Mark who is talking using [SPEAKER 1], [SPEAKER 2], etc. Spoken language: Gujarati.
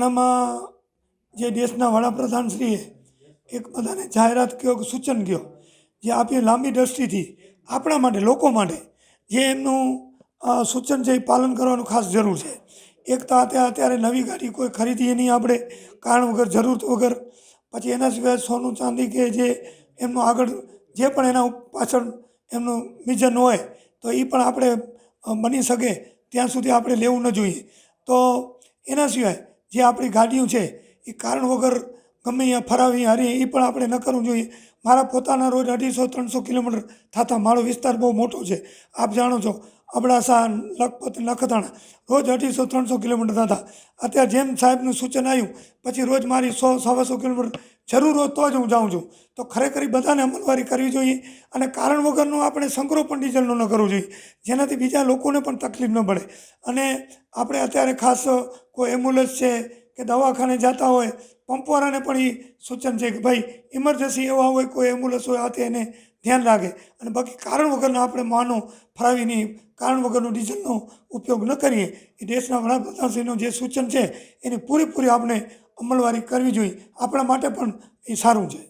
[SPEAKER 1] આનામાં જે દેશના વડાપ્રધાનશ્રીએ એક બધાને જાહેરાત કહો કે સૂચન કહો જે આપી લાંબી દ્રષ્ટિથી આપણા માટે લોકો માટે જે એમનું સૂચન છે એ પાલન કરવાનું ખાસ જરૂર છે. એક તો અત્યારે નવી ગાડી કોઈ ખરીદીએ નહીં આપણે કારણ વગર જરૂરત વગર. પછી એના સિવાય સોનું ચાંદી કે જે એમનું આગળ જે પણ એના પાછળ એમનું વિઝન હોય તો એ પણ આપણે બની શકે ત્યાં સુધી આપણે લેવું ન જોઈએ. તો એના સિવાય જે આપણી ગાડીઓ છે એ કારણ વગર ગમે અહીંયા ફરાવી હારી એ પણ આપણે ન કરવું જોઈએ. મારા પોતાના રોજ 250-300 કિલોમીટર થતા મારો વિસ્તાર બહુ મોટો છે. આપ જાણો છો અબડાસા લખપત નખત્રાણા રોજ 250-300 કિલોમીટર થતા. અત્યારે જેમ સાહેબનું સૂચન આવ્યું પછી રોજ મારી 100-125 કિલોમીટર જરૂર હોય તો જ હું જાઉં છું. તો ખરેખર એ બધાને અમલવારી કરવી જોઈએ અને કારણ વગરનું આપણે સંગ્રહ પણ ડીઝલનો ન કરવો જોઈએ જેનાથી બીજા લોકોને પણ તકલીફ ન પડે. અને આપણે અત્યારે ખાસ કોઈ એમ્બ્યુલન્સ છે કે દવાખાને જતા હોય પંપવાળાને પણ એ સૂચન છે કે ભાઈ ઇમરજન્સી એવા હોય કોઈ એમ્બ્યુલન્સ હોય આથી એને ધ્યાન રાખે. અને બાકી કારણ વગરના આપણે વાહનો ફરાવી નહીં કારણ વગરનો ડીઝલનો ઉપયોગ ન કરીએ. એ દેશના વડાપ્રધાનશ્રીનું જે સૂચન છે એની પૂરેપૂરી આપણે અમલવારી કરવી જોઈએ. આપણા માટે પણ એ સારું છે.